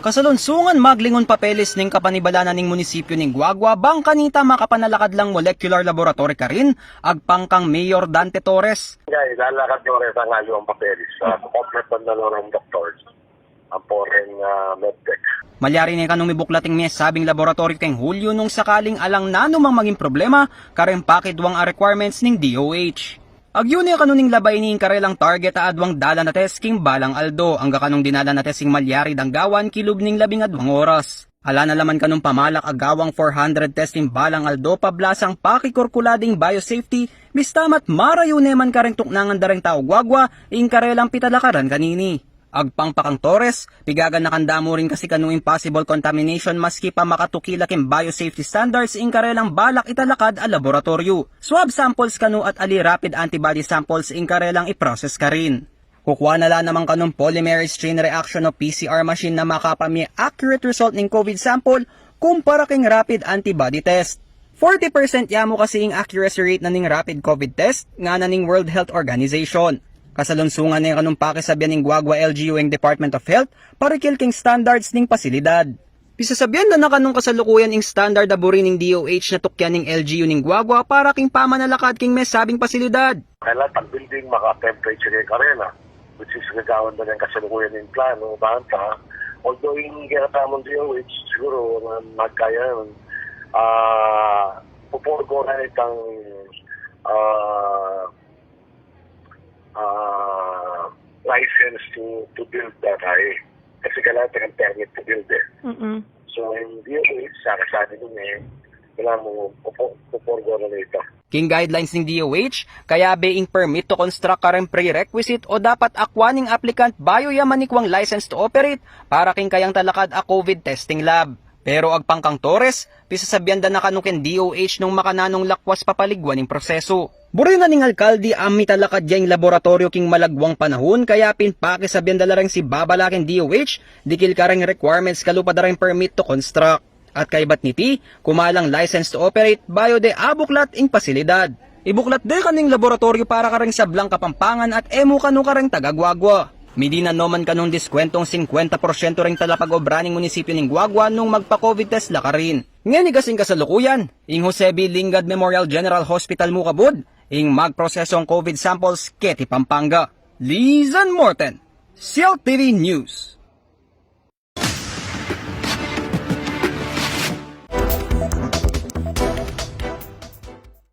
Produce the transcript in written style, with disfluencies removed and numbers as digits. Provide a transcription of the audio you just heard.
Kasalunsungan maglingon papeles ning kapanibalanan ning munisipyo ning Guagua bang kanita makapanalakad lang molecular laboratory ka rin agpangkang Mayor Dante Torres. Ngay, lalakad nyo rin ang ngayon papeles sa complement na ng doctors ang foreign medtech. Malyari ni kanong mibuklating may sabing laboratory keng Hulyo nung sakaling alang nanumang maging problema kareng pakidwang a requirements ning DOH. Agyun niya kanuning labay ni karelang target adwang dala na testing balang Aldo ang kanong dinala na testing malyari danggawan kilub ning 12 oras. Ala na laman kanong pamalak agawang 400 testing balang Aldo pablasang pakikurkulading biosafety bistamat marayo neman kareng tuknangan dareng tao Guagua ing karelang pitalakaran kanini. Agpangpakang Torres, pigagan na kandamo rin kasi kanong impossible contamination maski pa makatukila king biosafety standards ing karelang balak italakad a laboratorio. Swab samples kanu at ali rapid antibody samples ing karelang i-process ka rin. Kukuha na lang naman kanong polymerase chain reaction o PCR machine na makapami accurate result ning COVID sample kumpara king rapid antibody test. 40% yamo kasi ing accuracy rate na ning rapid COVID test nga na ning World Health Organization. Kasalunsungan na yung kanong pakisabyan ng Guagua LGU ng Department of Health para kilking standards ng pasilidad. Pisasabyan na kanong kasalukuyan ng standard aburi ng DOH na tukyan ng LGU ng Guagua para king pamanalakad king mesabing pasilidad. Kailan pag-building maka-temperature yung karena, which is nagawan na ng kasalukuyan ng plano, banta. Although yung ginatamon DOH, siguro magkaya yun, pupurgo na itang license to build that kasi kailangan ng permit to build it. So, hindi yung sabi ko kailangan mo pupurgo na ito. King guidelines ng DOH, kaya being permit to construct kareng prerequisite o dapat akwaning applicant bayo yamanikwang license to operate para king kayang talakad a COVID testing lab. Pero agpangkang Torres, pisasabyan na kanukin DOH nung makananong lakwas papaligwan ng proseso. Buri na ning alkalde ang mitalakad yung laboratorio king malagwang panahon kaya pinpakisabyan dala rin si babalaking DOH dikil kareng requirements kalupa da rin permit to construct. At kaibat niti, kumalang license to operate bayo de abuklat ing pasilidad. Ibuklat de kaning laboratorio para kareng sablang Kapampangan at emu kanu kareng Tagaguagua. Medina noman kanong diskwentong 50% ring talapag-obra ning munisipyo ning Guagua nung magpa-COVID test la ka rin. Ngani kasing kasalukuyan, ing Jose B. Lingad Memorial General Hospital Mukabud, ing magprosesong COVID samples Keti Pampanga. Lizan Morten, CLTV News.